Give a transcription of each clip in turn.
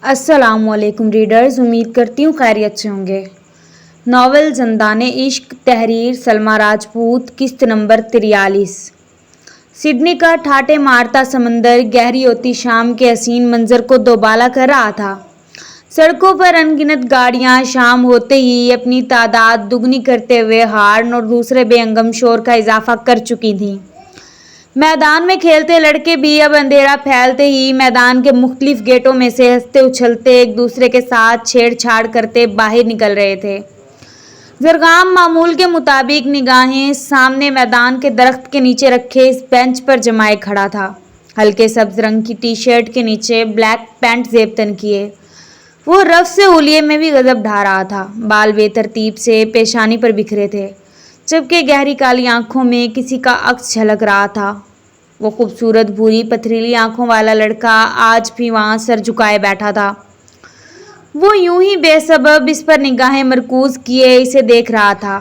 السلام علیکم ریڈرز، امید کرتی ہوں خیریت سے ہوں گے۔ ناول زندان عشق، تحریر سلمیٰ راجپوت، قسط نمبر 43۔ سڈنی کا ٹھاٹھے مارتا سمندر گہری ہوتی شام کے حسین منظر کو دوبالا کر رہا تھا۔ سڑکوں پر ان گنت گاڑیاں شام ہوتے ہی اپنی تعداد دگنی کرتے ہوئے ہارن اور دوسرے بے ہنگم شور کا اضافہ کر چکی تھیں۔ میدان میں کھیلتے لڑکے بھی اب اندھیرا پھیلتے ہی میدان کے مختلف گیٹوں میں سے ہنستے اچھلتے ایک دوسرے کے ساتھ چھیڑ چھاڑ کرتے باہر نکل رہے تھے۔ زرغام معمول کے مطابق نگاہیں سامنے میدان کے درخت کے نیچے رکھے اس بینچ پر جمائے کھڑا تھا۔ ہلکے سبز رنگ کی ٹی شرٹ کے نیچے بلیک پینٹ زیب تن کیے، وہ رف سے ہولیے میں بھی غضب ڈھا رہا تھا۔ بال بے ترتیب سے پیشانی پر بکھرے تھے، جبکہ گہری کالی آنکھوں میں کسی کا عکس جھلک رہا تھا۔ وہ خوبصورت بھوری پتھریلی آنکھوں والا لڑکا آج بھی وہاں سر جھکائے بیٹھا تھا۔ وہ یوں ہی بے سبب اس پر نگاہیں مرکوز کیے اسے دیکھ رہا تھا۔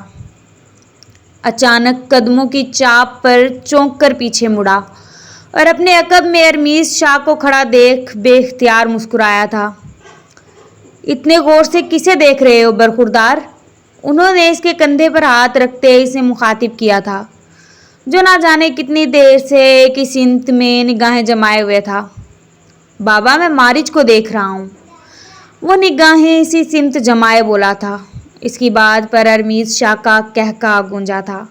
اچانک قدموں کی چاپ پر چونک کر پیچھے مڑا اور اپنے عقب میں ارمیز شاہ کو کھڑا دیکھ بے اختیار مسکرایا تھا۔ اتنے غور سے کسے دیکھ رہے ہو برخوردار؟ انہوں نے اس کے کندھے پر ہاتھ رکھتے اسے مخاطب کیا تھا، جو نہ جانے کتنی دیر سے ایک ہی سمت میں نگاہیں جمائے ہوئے تھا۔ بابا، میں مارج کو دیکھ رہا ہوں، وہ نگاہیں اسی سمت جمائے بولا تھا۔ اس کی بات پر ارمیز شاہ کا قہقہا گونجا تھا۔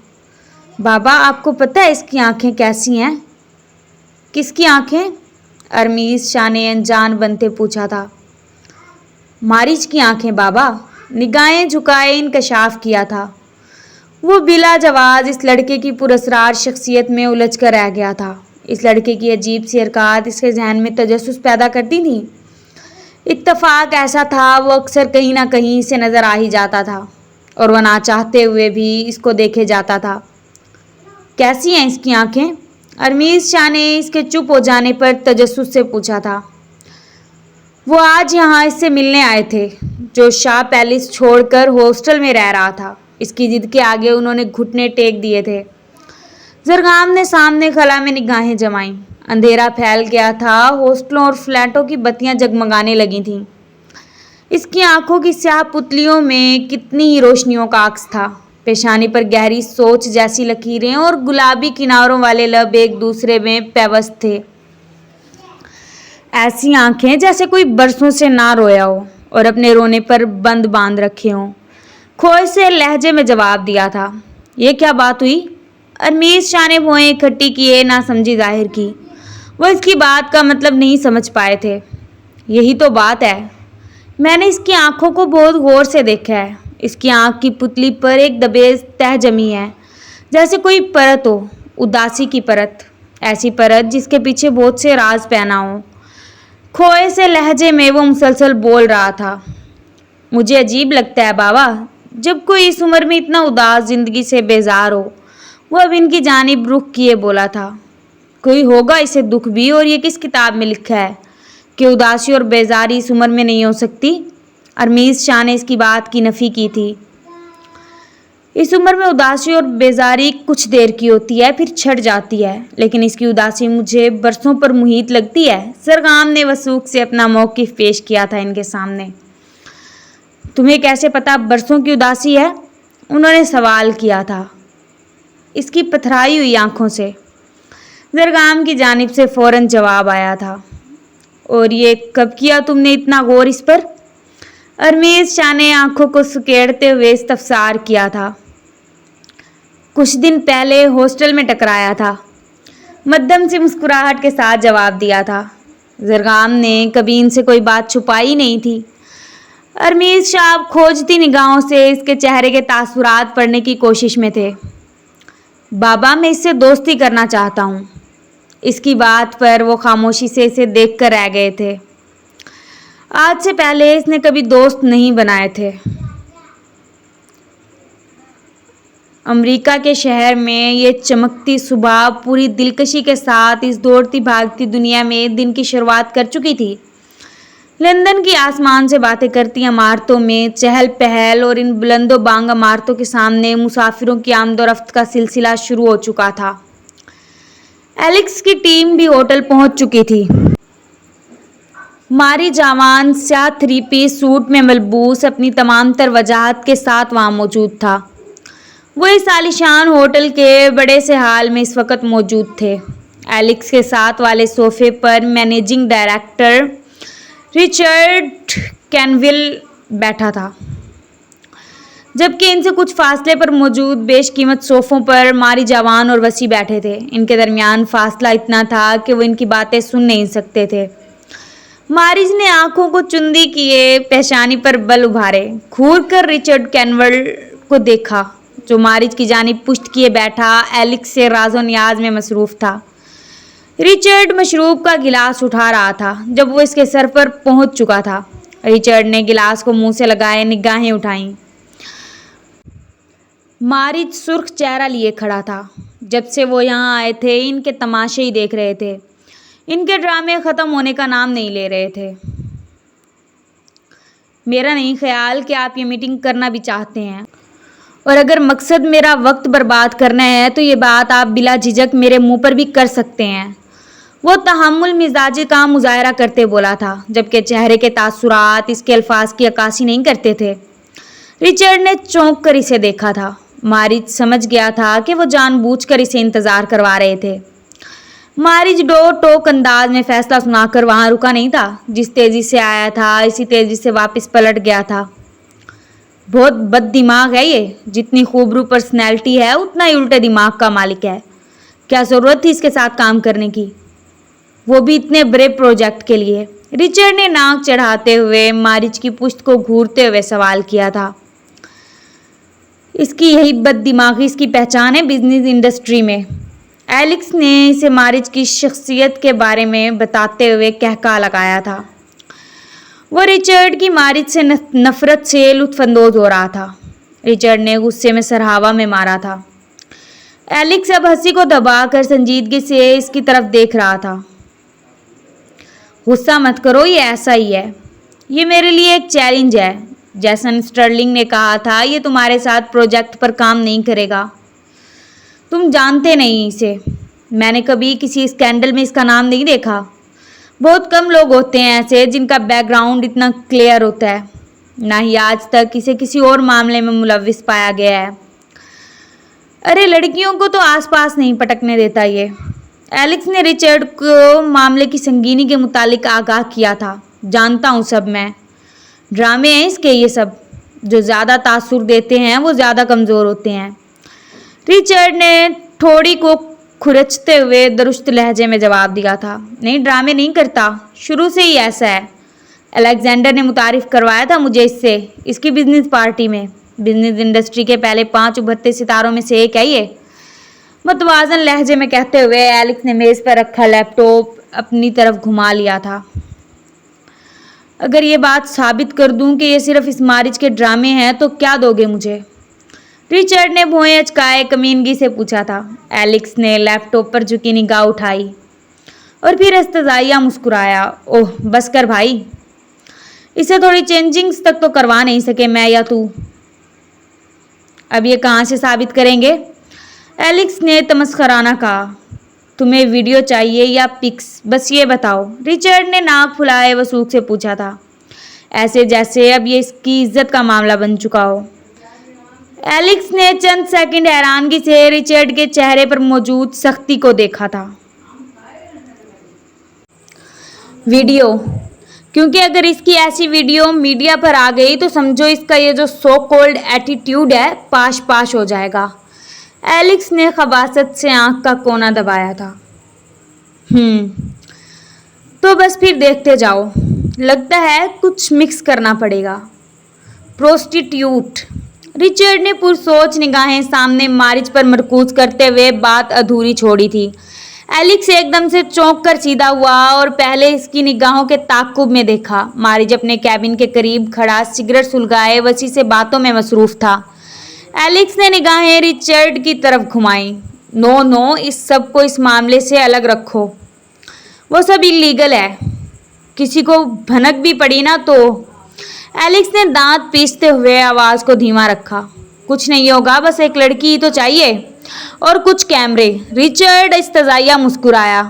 بابا، آپ کو پتہ ہے اس کی آنکھیں کیسی ہیں؟ کس کی آنکھیں؟ ارمیز شاہ نے انجان بنتے پوچھا تھا۔ مارج کی آنکھیں بابا، نگاہیں جھکائے انکشاف کیا تھا۔ وہ بلا جواز اس لڑکے کی پراسرار شخصیت میں الجھ کر رہ گیا تھا۔ اس لڑکے کی عجیب سی حرکات اس کے ذہن میں تجسس پیدا کرتی تھیں۔ اتفاق ایسا تھا وہ اکثر کہیں نہ کہیں سے نظر آ ہی جاتا تھا اور وہ نہ چاہتے ہوئے بھی اس کو دیکھے جاتا تھا۔ کیسی ہیں اس کی آنکھیں؟ ارمیز شاہ نے اس کے چپ ہو جانے پر تجسس سے پوچھا تھا۔ وہ آج یہاں اس سے ملنے آئے تھے، جو شاہ پیلس چھوڑ کر ہاسٹل میں رہ رہا تھا۔ اس کی ضد کے آگے انہوں نے گھٹنے ٹیک دیے تھے۔ زرغام نے سامنے خلا میں نگاہیں جمائیں۔ اندھیرا پھیل گیا تھا، ہاسٹلوں اور فلیٹوں کی بتیاں جگمگانے لگی تھیں۔ اس کی آنکھوں کی سیاہ پتلیوں میں کتنی ہی روشنیوں کا عکس تھا۔ پیشانی پر گہری سوچ جیسی لکیریں اور گلابی کناروں والے لب ایک دوسرے میں پیوست تھے۔ ایسی آنکھیں جیسے کوئی برسوں سے نہ رویا ہو اور اپنے رونے پر بند باندھ رکھے ہوں۔ کھوئے سے لہجے میں جواب دیا تھا۔ یہ کیا بات ہوئی؟ ارمیز شاہ نے بھویں اکٹھی کیے نہ سمجھی ظاہر کی۔ وہ اس کی بات کا مطلب نہیں سمجھ پائے تھے۔ یہی تو بات ہے، میں نے اس کی آنکھوں کو بہت غور سے دیکھا ہے۔ اس کی آنکھ کی پتلی پر ایک دبیز تہ جمی ہے، جیسے کوئی پرت ہو، اداسی کی پرت، ایسی پرت جس کے پیچھے بہت سے راز پہنا ہو۔ کھوئے سے لہجے میں وہ مسلسل بول رہا تھا۔ مجھے عجیب لگتا ہے بابا، جب کوئی اس عمر میں اتنا اداس زندگی سے بیزار ہو۔ وہ اب ان کی جانب رخ کیے بولا تھا۔ کوئی ہوگا اسے دکھ بھی، اور یہ کس کتاب میں لکھا ہے کہ اداسی اور بیزاری اس عمر میں نہیں ہو سکتی؟ ارمیز شاہ نے اس کی بات کی نفی کی تھی۔ اس عمر میں اداسی اور بیزاری کچھ دیر کی ہوتی ہے، پھر چھٹ جاتی ہے، لیکن اس کی اداسی مجھے برسوں پر محیط لگتی ہے۔ زرغام نے وثوق سے اپنا موقف پیش کیا تھا ان کے سامنے۔ تمہیں کیسے پتا برسوں کی اداسی ہے؟ انہوں نے سوال کیا تھا، اس کی پتھرائی ہوئی آنکھوں سے۔ زرغام کی جانب سے فوراً جواب آیا تھا۔ اور یہ کب کیا تم نے اتنا غور اس پر؟ ارمیز شاہ نے آنکھوں کو سکیڑتے ہوئے استفسار کیا تھا۔ کچھ دن پہلے ہاسٹل میں ٹکرایا تھا، مدھم سی مسکراہٹ کے ساتھ جواب دیا تھا۔ زرغام نے کبھی ان سے کوئی بات چھپائی نہیں تھی۔ ارمیز شاہ اب کھوجتی نگاہوں سے اس کے چہرے کے تاثرات پڑھنے کی کوشش میں تھے۔ بابا، میں اس سے دوستی کرنا چاہتا ہوں۔ اس کی بات پر وہ خاموشی سے اسے دیکھ کر رہ گئے تھے۔ آج سے پہلے اس نے کبھی دوست نہیں بنائے تھے۔ امریکہ کے شہر میں یہ چمکتی صبح پوری دلکشی کے ساتھ اس دوڑتی بھاگتی دنیا میں دن کی شروعات کر چکی تھی۔ لندن کی آسمان سے باتیں کرتی عمارتوں میں چہل پہل اور ان بلند و بانگ عمارتوں کے سامنے مسافروں کی آمد و رفت کا سلسلہ شروع ہو چکا تھا۔ ایلکس کی ٹیم بھی ہوٹل پہنچ چکی تھی۔ ماری جوان سیاہ 3 پیس سوٹ میں ملبوس اپنی تمام تر وجاہت کے ساتھ وہاں موجود تھا۔ وہ اس عالیشان ہوٹل کے بڑے سے ہال میں اس وقت موجود تھے۔ ایلکس کے ساتھ والے صوفے پر مینیجنگ ڈائریکٹر رچرڈ کینول بیٹھا تھا، جبکہ ان سے کچھ فاصلے پر موجود بیش قیمت صوفوں پر ماری جوان اور وسیع بیٹھے تھے۔ ان کے درمیان فاصلہ اتنا تھا کہ وہ ان کی باتیں سن نہیں سکتے تھے۔ ماریج نے آنکھوں کو چندی کیے پیشانی پر بل ابھارے گھور کر رچرڈ کینول کو دیکھا، جو ماریج کی جانب پشت کیے بیٹھا ایلکس سے راز و نیاز میں مصروف تھا۔ رچرڈ مشروب کا گلاس اٹھا رہا تھا جب وہ اس کے سر پر پہنچ چکا تھا۔ رچرڈ نے گلاس کو منہ سے لگائے نگاہیں اٹھائیں۔ ماریج سرخ چہرہ لیے کھڑا تھا۔ جب سے وہ یہاں آئے تھے ان کے تماشے ہی دیکھ رہے تھے، ان کے ڈرامے ختم ہونے کا نام نہیں لے رہے تھے۔ میرا نہیں خیال کہ آپ یہ میٹنگ کرنا بھی چاہتے ہیں، اور اگر مقصد میرا وقت برباد کرنا ہے تو یہ بات آپ بلا جھجک میرے منہ پر بھی کر سکتے ہیں۔ وہ تحمل مزاجی کا مظاہرہ کرتے بولا تھا، جبکہ چہرے کے تاثرات اس کے الفاظ کی عکاسی نہیں کرتے تھے۔ رچرڈ نے چونک کر اسے دیکھا تھا۔ ماریج سمجھ گیا تھا کہ وہ جان بوجھ کر اسے انتظار کروا رہے تھے۔ ماریج ڈو ٹوک انداز میں فیصلہ سنا کر وہاں رکا نہیں تھا۔ جس تیزی سے آیا تھا اسی تیزی سے واپس پلٹ گیا تھا۔ بہت بد دماغ ہے یہ، جتنی خوبرو پرسنالٹی ہے اتنا ہی الٹے دماغ کا مالک ہے۔ کیا ضرورت تھی اس کے ساتھ کام کرنے کی، وہ بھی اتنے بڑے پروجیکٹ کے لیے؟ رچرڈ نے ناک چڑھاتے ہوئے ماریج کی پشت کو گھورتے ہوئے سوال کیا تھا۔ اس کی یہی بد دماغی اس کی پہچان ہے بزنس انڈسٹری میں۔ ایلکس نے اسے ماریج کی شخصیت کے بارے میں بتاتے ہوئے کہکا لگایا تھا۔ وہ رچرڈ کی ماریج سے نفرت سے لطف اندوز ہو رہا تھا۔ رچرڈ نے غصے میں سر ہوا میں مارا تھا۔ ایلکس اب ہنسی کو دبا کر سنجیدگی سے اس کی طرف دیکھ رہا تھا۔ غصہ مت کرو، یہ ایسا ہی ہے۔ یہ میرے لیے ایک چیلنج ہے۔ جیسن سٹرلنگ نے کہا تھا یہ تمہارے ساتھ پروجیکٹ پر کام نہیں کرے گا۔ تم جانتے نہیں اسے، میں نے کبھی کسی اسکینڈل میں اس کا نام نہیں دیکھا۔ بہت کم لوگ ہوتے ہیں ایسے جن کا بیک گراؤنڈ اتنا کلیئر ہوتا ہے، نہ ہی آج تک اسے کسی اور معاملے میں ملوث پایا گیا ہے۔ ارے لڑکیوں کو تو آس پاس نہیں پٹکنے دیتا یہ۔ ایلکس نے رچرڈ کو معاملے کی سنگینی کے متعلق آگاہ کیا تھا۔ جانتا ہوں سب، میں ڈرامے ہیں اس کے یہ سب، جو زیادہ تاثر دیتے ہیں وہ زیادہ کمزور ہوتے ہیں۔ رچرڈ نے ٹھوڑی کو کھرچتے ہوئے درست لہجے میں جواب دیا تھا۔ نہیں، ڈرامے نہیں کرتا، شروع سے ہی ایسا ہے۔ الیگزینڈر نے متعارف کروایا تھا مجھے اس سے، اس کی بزنس پارٹی میں۔ بزنس انڈسٹری کے پہلے 5 ابھرتے ستاروں میں سے ایک ہے یہ، متوازن لہجے میں کہتے ہوئے ایلکس نے میز پر رکھا لیپ ٹاپ اپنی طرف گھما لیا تھا۔ اگر یہ بات ثابت کر دوں کہ یہ صرف اس ماریج کے ڈرامے ہیں تو کیا دو گے مجھے؟ رچرڈ نے بھویں اچکائے کمینگی سے پوچھا تھا۔ ایلکس نے لیپ ٹاپ پر جھکی نگاہ اٹھائی اور پھر استزائیہ مسکرایا۔ اوہ بس کر بھائی، اسے تھوڑی چینجنگز تک تو کروا نہیں سکے میں یا تو؟ اب یہ کہاں سے ثابت کریں گے؟ ایلکس نے تمسخرانہ کہا۔ تمہیں ویڈیو چاہیے یا پکس، بس یہ بتاؤ؟ رچرڈ نے ناک پھلائے وثوق سے پوچھا تھا، ایسے جیسے اب یہ اس کی عزت کا معاملہ بن چکا ہو۔ ایلکس نے چند سیکنڈ حیرانگی سے رچرڈ کے چہرے پر موجود سختی کو دیکھا تھا۔ ویڈیو؟ کیونکہ اگر اس کی ایسی ویڈیو میڈیا پر آ گئی تو سمجھو اس کا یہ جو سو کولڈ ایٹیٹیوڈ ہے پاش پاش ہو جائے گا۔ ایلکس نے خباثت سے آنکھ کا کونا دبایا تھا۔ تو بس پھر دیکھتے جاؤ، لگتا ہے کچھ مکس کرنا پڑے گا۔ پروسٹیٹیوٹ؟ رچرڈ نے پرسوچ نگاہیں سامنے ماریج پر مرکوز کرتے ہوئے بات ادھوری چھوڑی تھی۔ ایلکس ایک دم سے چونک کر سیدھا ہوا اور پہلے اس کی نگاہوں کے تعاقب میں دیکھا۔ ماریج اپنے کیبن کے قریب کھڑا سگریٹ سلگائے وسیع سے باتوں میں مصروف تھا۔ ایلکس نے نگاہیں رچرڈ کی طرف گھمائیں۔ نو، اس سب کو اس معاملے سے الگ رکھو، وہ سب اللیگل ہے۔ کسی کو بھنک بھی پڑی نا تو؟ ایلکس نے دانت پیستے ہوئے آواز کو دھیما رکھا۔ کچھ نہیں ہوگا، بس ایک لڑکی ہی تو چاہیے اور کچھ کیمرے۔ رچرڈ استزائیہ مسکرایا۔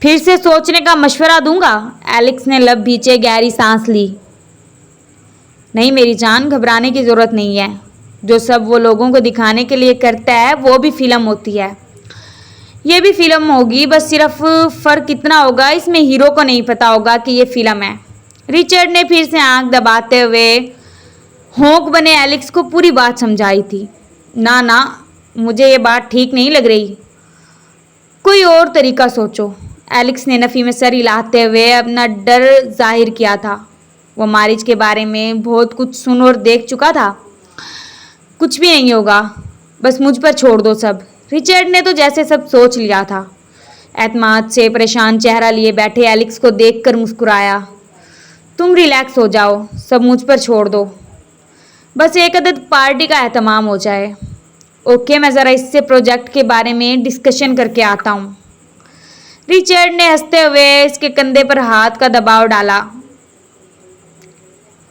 फिर से सोचने का मशवरा दूंगा। एलेक्स ने लब भींचे गहरी सांस ली। नहीं मेरी जान, घबराने की ज़रूरत नहीं है। जो सब वो लोगों को दिखाने के लिए करता है वो भी फिल्म होती है। ये भी फिल्म होगी, बस सिर्फ फ़र्क इतना होगा इसमें हीरो को नहीं पता होगा कि ये फिल्म है। रिचर्ड ने फिर से आंख दबाते हुए होंक बने एलेक्स को पूरी बात समझाई थी। ना ना, मुझे ये बात ठीक नहीं लग रही, कोई और तरीका सोचो। एलेक्स ने नफ़ी में सर हिलाते हुए अपना डर जाहिर किया था। वो मारिज के बारे में बहुत कुछ सुन और देख चुका था। कुछ भी नहीं होगा, बस मुझ पर छोड़ दो सब। रिचर्ड ने तो जैसे सब सोच लिया था। एतमाद से परेशान चेहरा लिए बैठे एलेक्स को देखकर मुस्कुराया। तुम रिलैक्स हो जाओ, सब मुझ पर छोड़ दो, बस एक अदद पार्टी का एहतमाम हो जाए। ओके, मैं ज़रा इससे प्रोजेक्ट के बारे में डिस्कशन करके आता हूँ। रिचर्ड ने हंसते हुए इसके कंधे पर हाथ का दबाव डाला,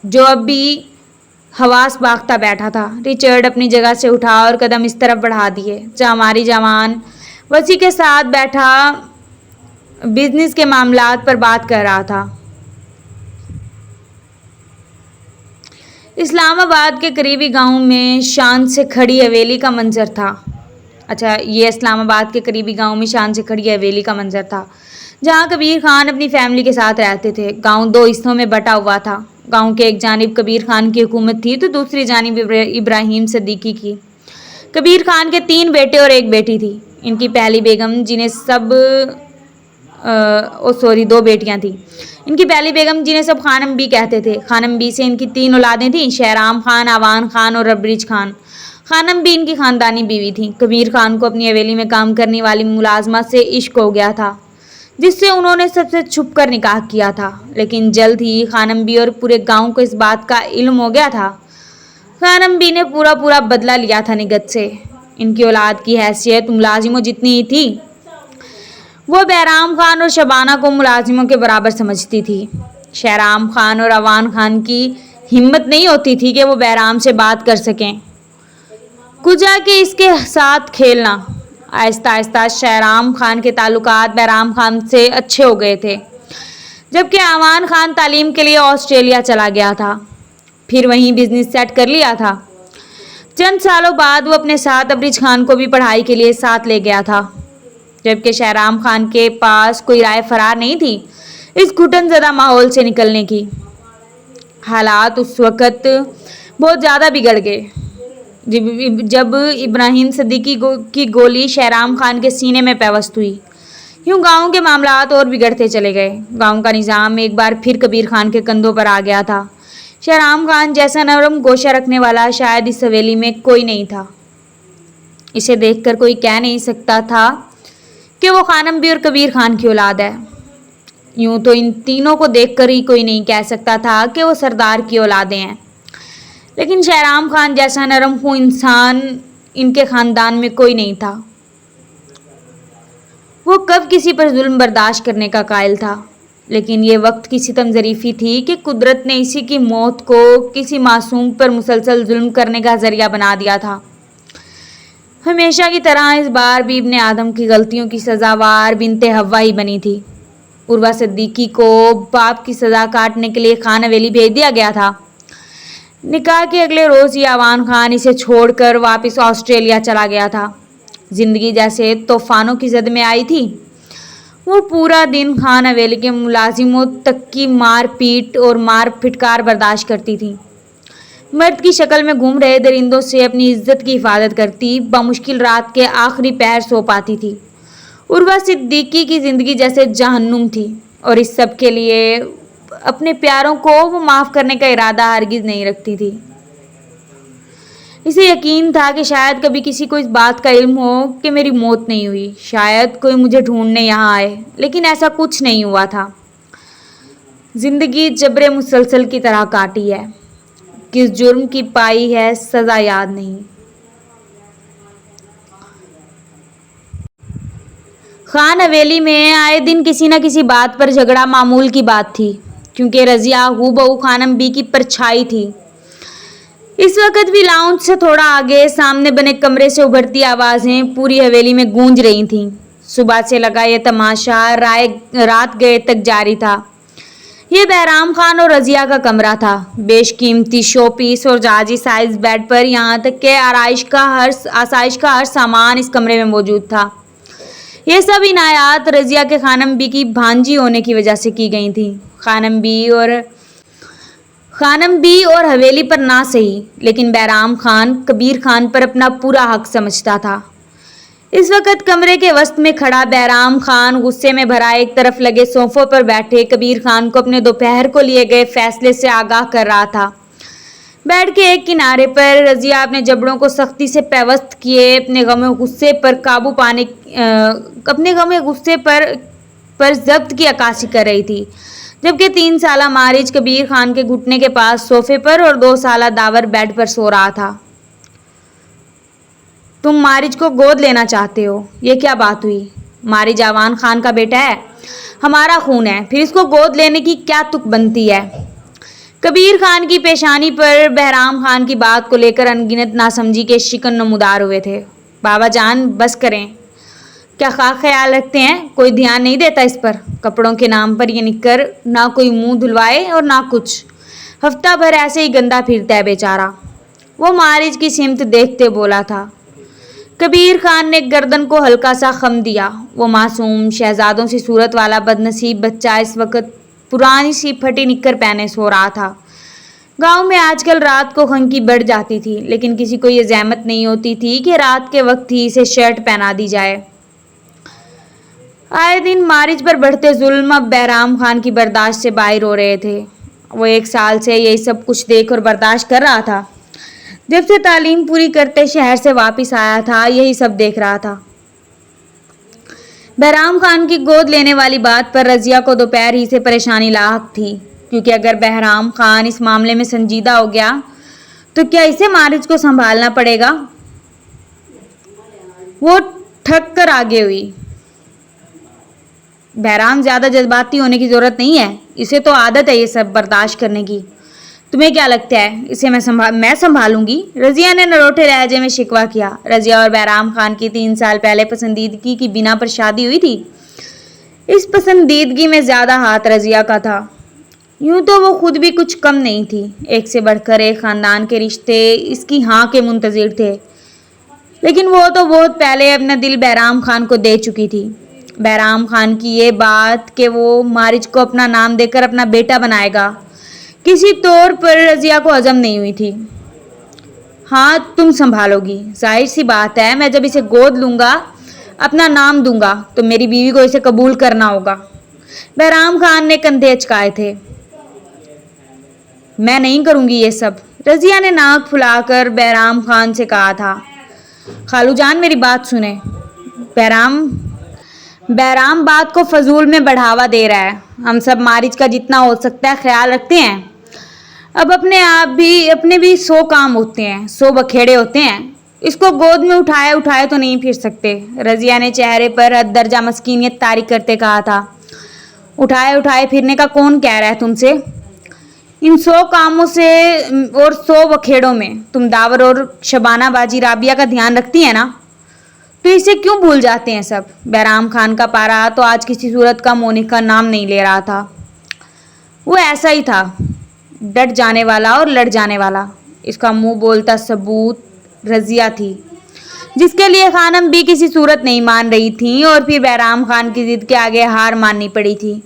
जो अब भी हवास बागता बैठा था। रिचर्ड अपनी जगह से उठा और कदम इस तरफ बढ़ा दिए जहाँ हमारी जवान वसी के साथ बैठा बिजनेस के मामलात पर बात कर रहा था। इस्लामाबाद के करीबी गांव में शान से खड़ी हवेली का मंजर था। अच्छा, ये इस्लामाबाद के करीबी गांव में शान से खड़ी हवेली का मंजर था, जहां कबीर खान अपनी फैमिली के साथ रहते थे। गांव दो हिस्सों में बटा हुआ था। गांव के एक जानिब कबीर खान की हुकूमत थी तो दूसरी जानिब इब्राहिम सिद्दीकी की। कबीर खान के 3 बेटे और 1 बेटी थी। इनकी पहली बेगम जिन्हें सब 2 बेटियां थीं। इनकी पहली बेगम जिन्हें सब खानम बी कहते थे। खानम बी से इनकी 3 औलादें थीं, शहराम खान, आवान खान और रबरीज खान। खानम बी इनकी ख़ानदानी बीवी थी। कबीर खान को अपनी हवेली में काम करने वाली मुलाजमा से इश्क हो गया था, जिससे उन्होंने सबसे छुप कर निकाह किया था। लेकिन जल्द ही खानम बी और पूरे गांव को इस बात का इल्म हो गया था। खानम बी ने पूरा बदला लिया था निगत से। इनकी औलाद की हैसियत मुलाजिमों जितनी ही थी। वो बहराम खान और शबाना को मुलाजिमों के बराबर समझती थी। शहराम खान और अवान खान की हिम्मत नहीं होती थी कि वो बहराम से बात कर सकें, कुजा के इसके साथ खेलना। आहिस्ता आहिस्ता शहराम खान के ताल्लुकात बहराम खान से अच्छे हो गए थे, जबकि अवान खान तालीम के लिए ऑस्ट्रेलिया चला गया था, फिर वहीं बिजनेस सेट कर लिया था। चंद सालों बाद वो अपने साथ अबरिज खान को भी पढ़ाई के लिए साथ ले गया था, जबकि शहराम खान के पास कोई राय फरार नहीं थी इस घुटनज़दा माहौल से निकलने की। हालात उस वक़्त बहुत ज़्यादा बिगड़ गए जब इब्राहिम सिद्दीकी की गोली शहराम खान के सीने में पेवस्त हुई। यूँ गांव के मामलात और बिगड़ते चले गए। गांव का निज़ाम एक बार फिर कबीर खान के कंधों पर आ गया था। शहराम खान जैसा नरम गोशा रखने वाला शायद इस हवेली में कोई नहीं था। इसे देखकर कोई कह नहीं सकता था कि वो खानम बी और कबीर खान की औलाद है। यूँ तो इन तीनों को देखकर ही कोई नहीं कह सकता था कि वो सरदार की औलादें हैं, लेकिन शहराम खान जैसा नरम खून इंसान इनके ख़ानदान में कोई नहीं था। वो कब किसी पर जुल्म बर्दाश्त करने का कायल था, लेकिन ये वक्त की सितम ज़रीफ़ी थी कि कुदरत ने इसी की मौत को किसी मासूम पर मुसलसल जुल्म करने का ज़रिया बना दिया था। हमेशा की तरह इस बार भी इब्ने आदम की गलतियों की सज़ावार बिनते हव्वा ही बनी थी। उर्वा सिद्दीकी को बाप की सज़ा काटने के लिए खान हवेली भेज दिया गया था। निकाह के अगले रोज़ ही अवान खान इसे छोड़कर वापस ऑस्ट्रेलिया चला गया था। ज़िंदगी जैसे तूफ़ानों की जद में आई थी। वो पूरा दिन खान हवेली के मुलाजिमों तक की मार पीट और मार फिटकार बर्दाश्त करती थी। मर्द की शक्ल में घूम रहे दरिंदों से अपनी इज्जत की हिफाजत करती, बामुश्किल रात के आखिरी पहर सो पाती थी। उर्वा सिद्दीकी की ज़िंदगी जैसे जहन्नुम थी, और इस सब के लिए अपने प्यारों को वो माफ़ करने का इरादा हरगिज़ नहीं रखती थी। इसे यकीन था कि शायद कभी किसी को इस बात का इल्म हो कि मेरी मौत नहीं हुई, शायद कोई मुझे ढूंढने यहाँ आए, लेकिन ऐसा कुछ नहीं हुआ था। ज़िंदगी जबरे मुसलसल की तरह काटी है, किस जुर्म की पाई है सज़ा याद नहीं। खान हवेली में आए दिन किसी न किसी बात पर झगड़ा मामूल की बात थी, क्योंकि रज़िया हूबहू खानम बी की परछाई थी। इस वक्त भी लाउंज से थोड़ा आगे सामने बने कमरे से उभरती आवाज़ें पूरी हवेली में गूंज रही थीं। सुबह से लगा ये तमाशा रात गए तक जारी था। ये बहराम खान और रजिया का कमरा था। बेशकीमती शो पीस और जाजी साइज बेड पर यहाँ तक के आसाइश का हर सामान इस कमरे में मौजूद था। ये सब इनायात रजिया के खानम बी की भांजी होने की वजह से की गई थी। खानम बी और हवेली पर ना सही, लेकिन बहराम खान कबीर खान पर अपना पूरा हक समझता था। इस वक्त कमरे के वस्त में खड़ा बहराम खान गुस्से में भरा एक तरफ लगे सोफों पर बैठे कबीर खान को अपने दोपहर को लिए गए फैसले से आगाह कर रहा था। बेड के एक किनारे पर रजिया अपने जबड़ों को सख्ती से पेवस्त किए अपने गमे गुस्से पर जब्त की अक्कासी कर रही थी, जबकि 3 साला मारिज कबीर खान के घुटने के पास सोफे पर और 2 साला दावर बेड पर सो रहा था। तुम मारिज को गोद लेना चाहते हो, ये क्या बात हुई? मारिज आवान खान का बेटा है, हमारा खून है, फिर इसको गोद लेने की क्या तुक बनती है? कबीर खान की पेशानी पर बहराम खान की बात को लेकर अनगिनत नासमझी के शिकन नमूदार हुए थे। बाबा जान बस करें, क्या खास ख्याल रखते हैं? कोई ध्यान नहीं देता इस पर। कपड़ों के नाम पर ये निकर ना कोई मुंह धुलवाए और ना कुछ, हफ्ता भर ऐसे ही गंदा फिरता है बेचारा। वो मारिज की सिमत देखते बोला था। कबीर खान ने गर्दन को हल्का सा खम दिया। वो मासूम शहजादों सी सूरत वाला बदनसीब बच्चा इस वक्त पुरानी सी फटी निक्कर पहने सो रहा था। गांव में आजकल रात को खंकी बढ़ जाती थी, लेकिन किसी को ये जहमत नहीं होती थी कि रात के वक्त ही इसे शर्ट पहना दी जाए। आए दिन मारिज पर बढ़ते जुल्म अब बहराम खान की बर्दाश्त से बाहर हो रहे थे। वो 1 साल से यही सब कुछ देख और बर्दाश्त कर रहा था। जब से तालीम पूरी करते शहर से वापस आया था, यही सब देख रहा था। बहराम खान की गोद लेने वाली बात पर रजिया को दोपहर ही से परेशानी लाहक थी, क्योंकि अगर बहराम खान इस मामले में संजीदा हो गया तो क्या इसे मारिज को संभालना पड़ेगा। वो ठक कर आगे हुई। बहराम ज्यादा जज्बाती होने की जरूरत नहीं है, इसे तो आदत है ये सब बर्दाश्त करने की। तुम्हें क्या लगता है इसे मैं संभालूंगी? रजिया ने नरोटे लहजे में शिकवा किया। रजिया और बहराम खान की 3 साल पहले पसंदीदगी की बिना पर शादी हुई थी। इस पसंदीदगी में ज्यादा हाथ रजिया का था। यूं तो वो खुद भी कुछ कम नहीं थी। एक से बढ़कर एक खानदान के रिश्ते इसकी हाँ के मुंतजिर थे, लेकिन वो तो बहुत पहले अपना दिल बहराम खान को दे चुकी थी। बहराम खान की ये बात कि वो मारिज को अपना नाम देकर अपना बेटा बनाएगा, किसी तौर पर रजिया को हजम नहीं हुई थी। हाँ तुम संभालोगी, जाहिर सी बात है, मैं जब इसे गोद लूंगा अपना नाम दूंगा तो मेरी बीवी को इसे कबूल करना होगा। बहराम खान ने कंधे अचकाए थे। मैं नहीं करूंगी ये सब, रजिया ने नाक फुलाकर बहराम खान से कहा था। खालू जान मेरी बात सुने। बहराम बात को फजूल में बढ़ावा दे रहा है। हम सब मारिज का जितना हो सकता है ख्याल रखते हैं। अब अपने भी 100 काम होते हैं, 100 बखेड़े होते हैं। इसको गोद में उठाए तो नहीं फिर सकते। रजिया ने चेहरे पर हद दर्जा मस्कीनियत तारी करते कहा था। उठाए फिरने का कौन कह रहा है तुमसे? इन 100 कामों से और 100 बखेड़ों में तुम दावर और शबाना बाजी राबिया का ध्यान रखती है ना, तो इसे क्यों भूल जाते हैं सब? बहराम खान का पारा तो आज किसी सूरत का मोनिक का नाम नहीं ले रहा था। वो ऐसा ही था, डट जाने वाला और लड़ जाने वाला। इसका मुंह बोलता सबूत रजिया थी, जिसके लिए खानम भी किसी सूरत नहीं मान रही थी, और फिर बहराम खान की जिद के आगे हार माननी पड़ी थी।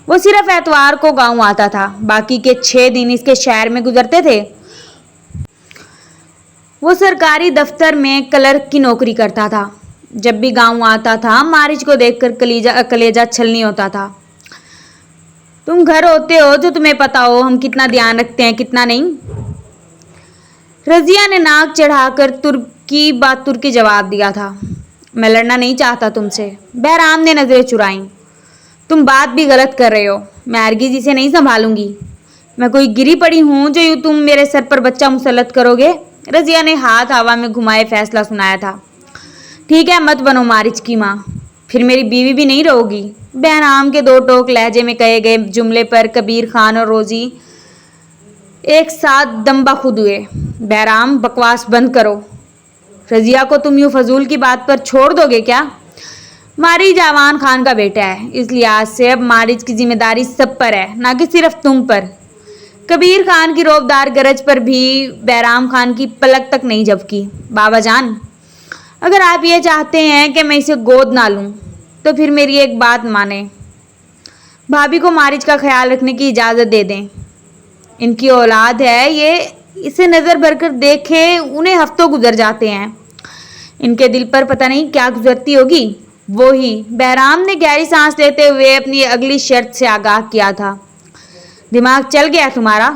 वो सिर्फ एतवार को गांव आता था, बाकी के 6 दिन इसके शहर में गुजरते थे। वो सरकारी दफ्तर में क्लर्क की नौकरी करता था। जब भी गांव आता था मारिज को देखकर कलेजा छलनी होता था। तुम घर होते हो तो तुम्हें पता हो हम कितना ध्यान रखते हैं कितना नहीं। रजिया ने नाक चढ़ाकर तुर के जवाब दिया था। मैं लड़ना नहीं चाहता तुमसे। बहराम ने नजरें चुराईं। तुम बात भी गलत कर रहे हो। मैं हरगिज इसे नहीं संभालूंगी। मैं कोई गिरी पड़ी हूं जो यूं तुम मेरे सर पर बच्चा मुसल्लत करोगे? रजिया ने हाथ हवा में घुमाए फैसला सुनाया था। ठीक है, मत बनो मारिज की माँ, फिर मेरी बीवी भी नहीं रहोगी। बहराम के 2 टोक लहजे में कहे गए जुमले पर कबीर खान और रोजी एक साथ दम्बा खुद हुए। बहराम बकवास बंद करो। रजिया को तुम यूं फजूल की बात पर छोड़ दोगे क्या? मारिज आवान खान का बेटा है, इस लिहाज से अब मारिज की जिम्मेदारी सब पर है, ना कि सिर्फ तुम पर। कबीर खान की रौबदार गरज पर भी बैराम खान की पलक तक नहीं झपकी। बाबा जान, अगर आप ये चाहते हैं कि मैं इसे गोद ना लूं, तो फिर मेरी एक बात माने, भाभी को मारिज का ख्याल रखने की इजाज़त दे दें। इनकी औलाद है, ये इसे नज़र भर कर देखे उन्हें हफ्तों गुजर जाते हैं। इनके दिल पर पता नहीं क्या गुजरती होगी। वो ही बहराम ने गहरी सांस लेते हुए अपनी अगली शर्त से आगाह किया था। दिमाग चल गया तुम्हारा?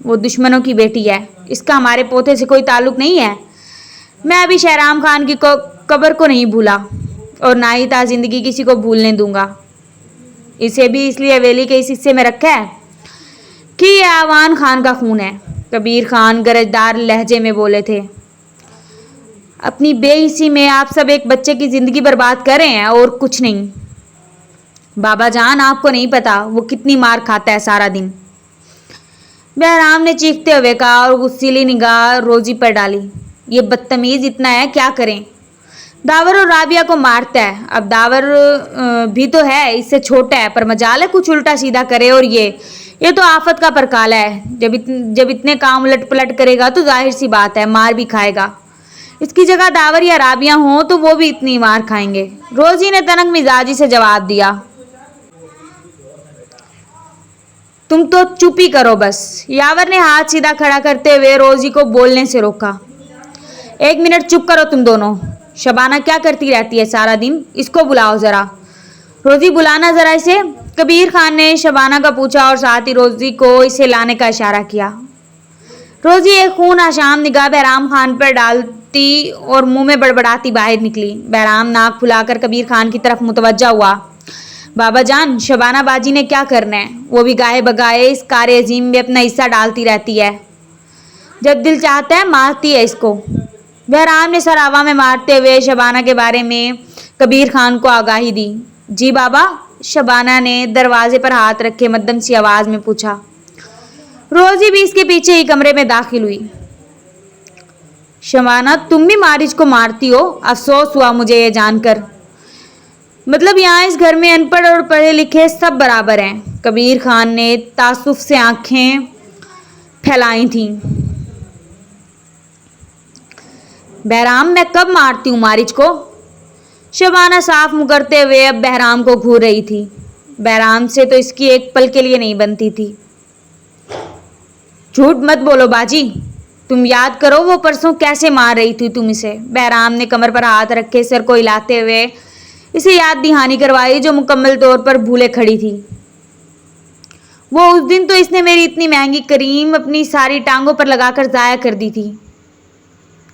वो दुश्मनों की बेटी है, इसका हमारे पोते से कोई ताल्लुक नहीं है। मैं अभी शहराम खान की कब्र को नहीं भूला और ना ही ता जिंदगी किसी को भूलने दूंगा। इसे भी इसलिए हवेली के इस हिस्से में रखा है कि यह आवान खान का खून है। कबीर खान गरजदार लहजे में बोले थे। अपनी बेहिसी में आप सब एक बच्चे की जिंदगी बर्बाद कर रहे हैं और कुछ नहीं। बाबा जान, आपको नहीं पता वो कितनी मार खाता है सारा दिन। बहराम ने चीखते हुए कहा और गुस्सीली निगाह रोजी पर डाली। ये बदतमीज इतना है, क्या करें? दावर और राबिया को मारता है। अब दावर भी तो है, इससे छोटा है, पर मजाल है कुछ उल्टा सीधा करे। और ये तो आफत का परकाला है। जब इतने काम उलट पलट करेगा तो जाहिर सी बात है मार भी खाएगा। इसकी जगह दावर या राबिया हों तो वो भी इतनी मार खाएंगे। रोजी ने तनक मिजाजी से जवाब दिया। तुम तो चुप ही करो बस। यावर ने हाथ सीधा खड़ा करते हुए रोजी को बोलने से रोका। एक मिनट चुप करो तुम दोनों। शबाना क्या करती रहती है सारा दिन? इसको बुलाओ जरा। रोजी, बुलाना जरा इसे। कबीर खान ने शबाना का पूछा और साथ ही रोजी को इसे लाने का इशारा किया। रोजी एक खून आशाम निगाह बहराम खान पर डालती और मुंह में बड़बड़ाती बाहर निकली। बहराम नाक फुलाकर कबीर खान की तरफ मुतवज्जा हुआ। बाबा जान, शबाना बाजी ने क्या करना है? वो भी गाए बगाए इस कार्य अजीम में अपना हिस्सा डालती रहती है। जब दिल चाहता है मारती है इसको। बहराम ने सर हवा में मारते हुए शबाना के बारे में कबीर खान को आगाही दी। जी बाबा, शबाना ने दरवाजे पर हाथ रखे मध्यम सी आवाज में पूछा। रोजी भी इसके पीछे ही कमरे में दाखिल हुई। शबाना, तुम भी मारिज को मारती हो? अफसोस हुआ मुझे ये जानकर। मतलब यहाँ इस घर में अनपढ़ और पढ़े लिखे सब बराबर हैं। कबीर खान ने तासुफ से आंखें फैलाई थीं। बहराम, मैं कब मारती हूँ मारिज को? शबाना साफ मुकरते हुए अब बहराम को घूर रही थी। बहराम से तो इसकी एक पल के लिए नहीं बनती थी। झूठ मत बोलो बाजी, तुम याद करो वो परसों कैसे मार रही थी तुम इसे। बहराम ने कमर पर हाथ रखे सर को हिलाते हुए इसे याद दहानी करवाई जो मुकम्मल तौर पर भूले खड़ी थी। वो उस दिन तो इसने मेरी इतनी महंगी करीम अपनी सारी टांगों पर लगाकर ज़ाया कर दी थी,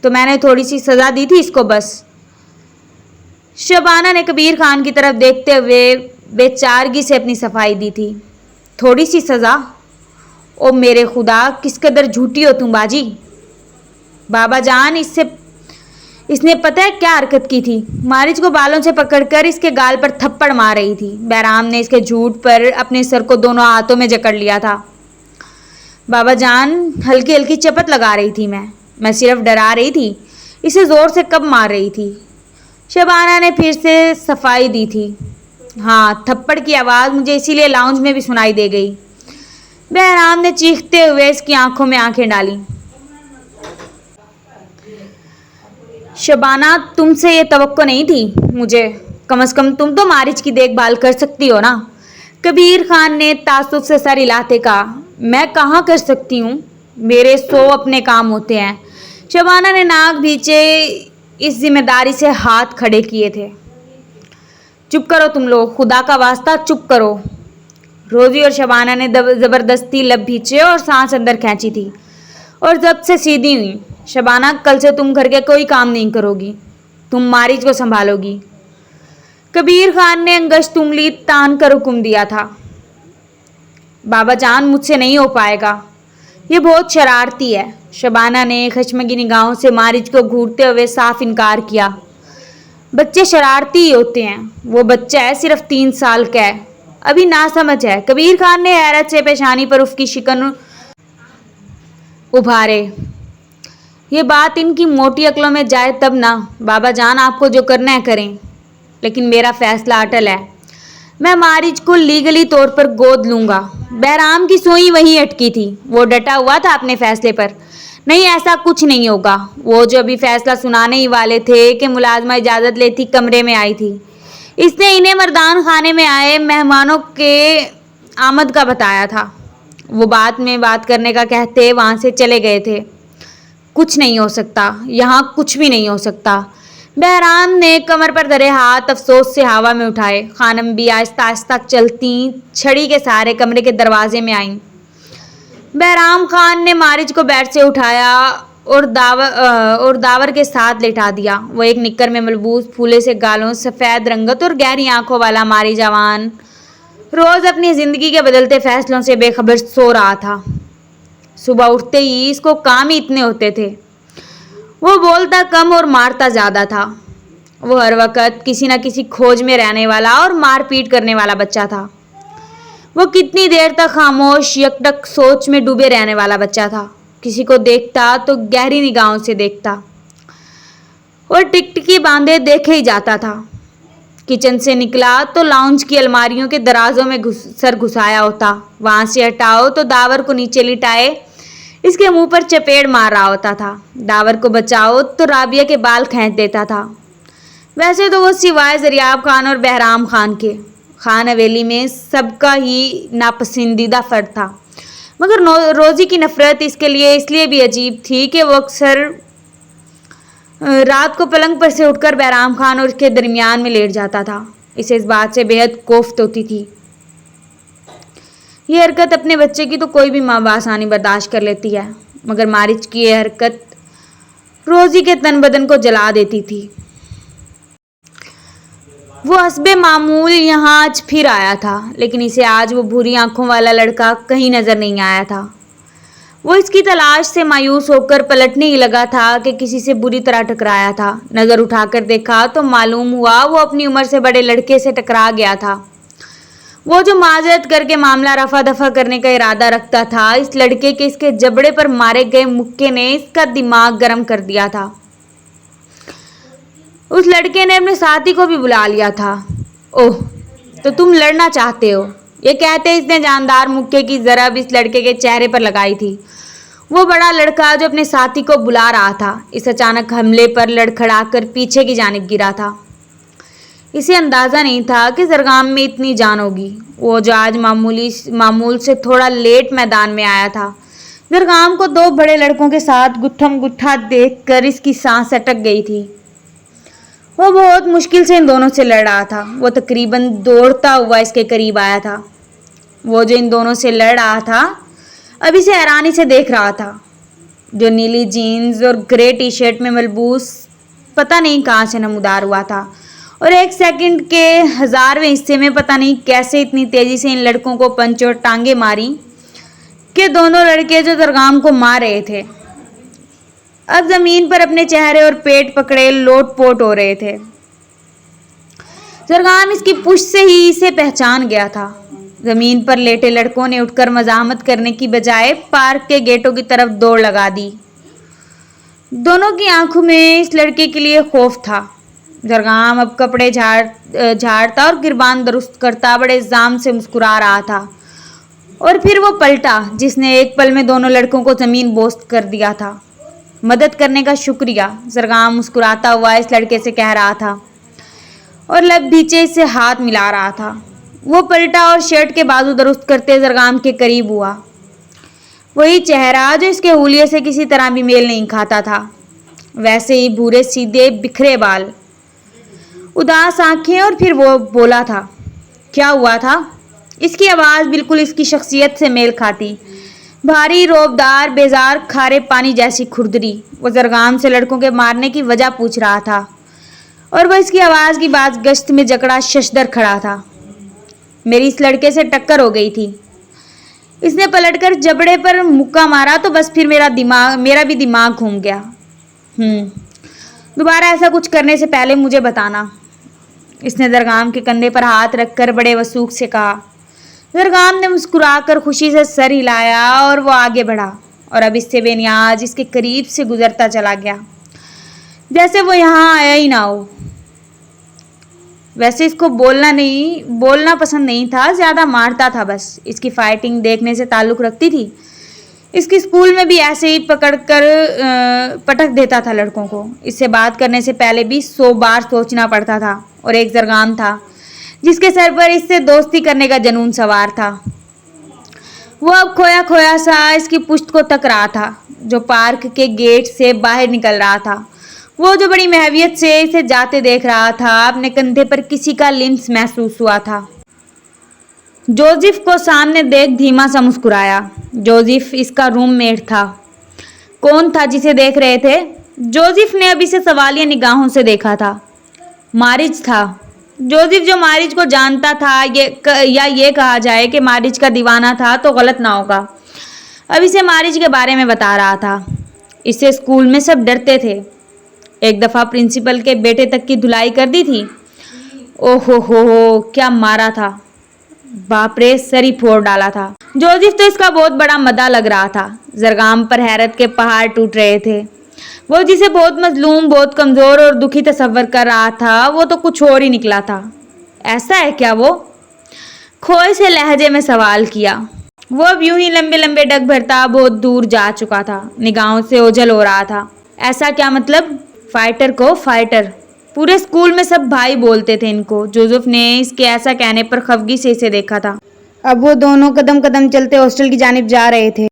तो मैंने थोड़ी सी सज़ा दी थी इसको बस। शबाना ने कबीर खान की तरफ देखते हुए बेचारगी से अपनी सफाई दी थी। थोड़ी सी सज़ा? ओ मेरे खुदा, किस कदर झूठी हो तुम बाजी। बाबा जान, इसने पता है क्या हरकत की थी? मारिज को बालों से पकड़कर इसके गाल पर थप्पड़ मार रही थी। बहराम ने इसके झूठ पर अपने सर को दोनों हाथों में जकड़ लिया था। बाबा जान, हल्की हल्की चपत लगा रही थी मैं सिर्फ डरा रही थी। इसे ज़ोर से कब मार रही थी? शबाना ने फिर से सफाई दी थी। हाँ, थप्पड़ की आवाज़ मुझे इसीलिए लाउंज में भी सुनाई दे गई। बहराम ने चीखते हुए इसकी आंखों में आंखें डाली। शबाना, तुमसे ये तवक्को नहीं थी मुझे। कम से कम तुम तो मारिज की देखभाल कर सकती हो ना। कबीर खान ने तासुब से सर हिलाते कहा। मैं कहाँ कर सकती हूँ, मेरे 100 अपने काम होते हैं। शबाना ने नाक भींचे इस जिम्मेदारी से हाथ खड़े किए थे। चुप करो तुम लोग, खुदा का वास्ता चुप करो। रोजी और शबाना ने ज़बरदस्ती लब भींचे और सांस अंदर खींची थी और जब से सीधी हुई। शबाना, कल से तुम घर के कोई काम नहीं करोगी, तुम मारिज को संभालोगी। कबीर खान ने अंगश्त उंगली तान कर हुक्म दिया था। बाबा जान, मुझसे नहीं हो पाएगा, ये बहुत शरारती है। शबाना ने खशमगी निगाहों से मारिज को घूरते हुए साफ इनकार किया। बच्चे शरारती ही होते हैं। वो बच्चा है, सिर्फ 3 साल का है, अभी नासमझ है। कबीर खान ने हैरत से पेशानी पर उसकी शिकन उभारे। ये बात इनकी मोटी अक्लों में जाए तब ना। बाबा जान, आपको जो करना है करें। लेकिन मेरा फैसला अटल है। मैं मारिच को लीगली तौर पर गोद लूंगा। बहराम की सुई वहीं अटकी थी। वो डटा हुआ था अपने फैसले पर। नहीं, ऐसा कुछ नहीं होगा। वो जो अभी फैसला सुनाने ही वाले थे कि मुलाजमा इजाज़त लेती कमरे में आई थी। इसने इन्हें मर्दान खाने में आए मेहमानों के आमद का बताया था। वो बात में बात करने का कहते वहाँ से चले गए थे। कुछ नहीं हो सकता, यहाँ कुछ भी नहीं हो सकता। बहराम ने कमर पर धरे हाथ अफसोस से हवा में उठाए। खानम भी आहिस्ता आहिस्ता चलती छड़ी के सहारे कमरे के दरवाजे में आईं। बहराम खान ने मारिच को बेड से उठाया और दावर के साथ लेटा दिया। वो एक निक्कर में मलबूस, फूले से गालों, सफ़ेद रंगत और गहरी आंखों वाला मारी जवान रोज़ अपनी ज़िंदगी के बदलते फैसलों से बेखबर सो रहा था। सुबह उठते ही इसको काम ही इतने होते थे। वो बोलता कम और मारता ज़्यादा था। वो हर वक्त किसी न किसी खोज में रहने वाला और मार पीट करने वाला बच्चा था। वो कितनी देर तक खामोश यकटक सोच में डूबे रहने वाला बच्चा था। किसी को देखता तो गहरी निगाहों से देखता और टिकटिकी बांधे देखे ही जाता था। किचन से निकला तो लाउंज की अलमारियों के दराजों में सर घुसाया होता। वहाँ से हटाओ तो दावर को नीचे लिटाए इसके मुंह पर चपेट मार रहा होता था। दावर को बचाओ तो राबिया के बाल खींच देता था। वैसे तो वो सिवाय जरियाब खान और बहराम खान के खान हवेली में सबका ही नापसंदीदा फर्द था, मगर रोज़ी की नफ़रत इसके लिए इसलिए भी अजीब थी कि वो अक्सर रात को पलंग पर से उठकर बहराम खान और उसके दरमियान में लेट जाता था। इसे इस बात से बेहद कोफ्त होती थी। ये हरकत अपने बच्चे की तो कोई भी माँ बआसानी बर्दाश्त कर लेती है, मगर मारिच की ये हरकत रोज़ी के तन बदन को जला देती थी। वो हस्बे मामूल यहाँ आज फिर आया था, लेकिन इसे आज वो भूरी आंखों वाला लड़का कहीं नज़र नहीं आया था। वो इसकी तलाश से मायूस होकर पलटने ही लगा था कि किसी से बुरी तरह टकराया था। नज़र उठाकर देखा तो मालूम हुआ वो अपनी उम्र से बड़े लड़के से टकरा गया था। वो जो माजरत करके मामला रफा दफा करने का इरादा रखता था, इस लड़के के इसके जबड़े पर मारे गए मुक्के ने इसका दिमाग गर्म कर दिया था। उस लड़के ने अपने साथी को भी बुला लिया था। ओह, तो तुम लड़ना चाहते हो? ये कहते इसने जानदार मुक्के की ज़रब इस लड़के के चेहरे पर लगाई थी। वो बड़ा लड़का जो अपने साथी को बुला रहा था, इस अचानक हमले पर लड़खड़ाकर पीछे की जानिब गिरा था। इसे अंदाज़ा नहीं था कि ज़रगाम में इतनी जान होगी। वो जो आज मामूल से थोड़ा लेट मैदान में आया था, ज़रगाम को दो बड़े लड़कों के साथ गुत्थम गुत्था देखकर इसकी सांस अटक गई थी। वो बहुत मुश्किल से इन दोनों से लड़ रहा था। वो तकरीबन दौड़ता हुआ इसके करीब आया था। वो जो इन दोनों से लड़ रहा था अब इसे हैरानी से देख रहा था। जो नीली जीन्स और ग्रे टी शर्ट में मलबूस पता नहीं कहाँ से नमूदार हुआ था, और एक सेकंड के 1000वें हिस्से में पता नहीं कैसे इतनी तेज़ी से इन लड़कों को पंच और टांगे मारी कि दोनों लड़के जो ज़रगाम को मार रहे थे अब ज़मीन पर अपने चेहरे और पेट पकड़े लोट-पोट हो रहे थे। ज़रगाम इसकी पुश से ही इसे पहचान गया था। ज़मीन पर लेटे लड़कों ने उठकर मज़ाहमत करने की बजाय पार्क के गेटों की तरफ दौड़ लगा दी। दोनों की आंखों में इस लड़के के लिए खौफ था। ज़रगाम अब कपड़े झाड़ता और गिरबान दुरुस्त करता बड़े इल्ज़ाम से मुस्कुरा रहा था, और फिर वो पलटा जिसने एक पल में दोनों लड़कों को ज़मीन बोस्त कर दिया था। मदद करने का शुक्रिया, ज़रगाम मुस्कुराता हुआ इस लड़के से कह रहा था और लब भीचे से हाथ मिला रहा था। वो पलटा और शर्ट के बाजू दुरुस्त करते ज़रगाम के करीब हुआ। वही चेहरा जो इसके हुलिये से किसी तरह भी मेल नहीं खाता था, वैसे ही भूरे सीधे बिखरे बाल, उदास आंखें, और फिर वो बोला था। क्या हुआ था? इसकी आवाज़ बिल्कुल इसकी शख्सियत से मेल खाती, भारी, रौबदार, बेजार, खारे पानी जैसी खुरदरी। वो ज़रगाम से लड़कों के मारने की वजह पूछ रहा था, और वह इसकी आवाज़ की बात गश्त में जकड़ा शशदर खड़ा था। मेरी इस लड़के से टक्कर हो गई थी। इसने पलटकर जबड़े पर मुक्का मारा तो बस फिर मेरा भी दिमाग घूम गया। दोबारा ऐसा कुछ करने से पहले मुझे बताना, इसने ज़रगाम के कंधे पर हाथ रखकर बड़े वसूख से कहा। ज़रगाम ने मुस्कुराकर खुशी से सर हिलाया और वो आगे बढ़ा, और अब इससे बेनियाज इसके करीब से गुजरता चला गया, जैसे वो यहाँ आया ही ना हो। वैसे इसको बोलना पसंद नहीं था, ज़्यादा मारता था बस। इसकी फाइटिंग देखने से ताल्लुक़ रखती थी। इसकी स्कूल में भी ऐसे ही पकड़कर पटक देता था लड़कों को। इससे बात करने से पहले भी 100 बार सोचना पड़ता था। और एक ज़रगाम था जिसके सर पर इससे दोस्ती करने का जुनून सवार था। वो अब खोया खोया सा इसकी पुश्त को तक रहा था, जो पार्क के गेट से बाहर निकल रहा था। वो जो बड़ी महवियत से इसे जाते देख रहा था। अपने कंधे पर किसी का लिम्स महसूस हुआ था। जोसेफ को सामने देख धीमा सा मुस्कुराया। जोसेफ इसका रूममेट था। कौन था जिसे देख रहे थे? जोसेफ ने अब इसे सवालिया निगाहों से देखा था। मारिज था। जोसेफ जो मारिज को जानता था, ये कहा जाए कि मारिज का दीवाना था तो गलत ना होगा। अब इसे मारिज के बारे में बता रहा था। इससे स्कूल में सब डरते थे। एक दफ़ा प्रिंसिपल के बेटे तक की धुलाई कर दी थी। ओहो हो, क्या मारा था! बाप रे, सर ही फोड़ डाला था। जोसेफ तो इसका बहुत बड़ा मदा लग रहा था। ज़रगाम पर हैरत के पहाड़ टूट रहे थे। वो जिसे बहुत मजलूम, बहुत कमज़ोर और दुखी तस्वर कर रहा था, वो तो कुछ और ही निकला था। ऐसा है क्या? वो खोए से लहजे में सवाल किया। वो अब यूं ही लंबे लंबे डग भरता बहुत दूर जा चुका था। निगाहों से ओझल हो रहा था। ऐसा क्या मतलब? फाइटर को फाइटर, पूरे स्कूल में सब भाई बोलते थे इनको। जोसेफ ने इसके ऐसा कहने पर खफगी से इसे देखा था। अब वो दोनों कदम कदम चलते हॉस्टल की जानिब जा रहे थे।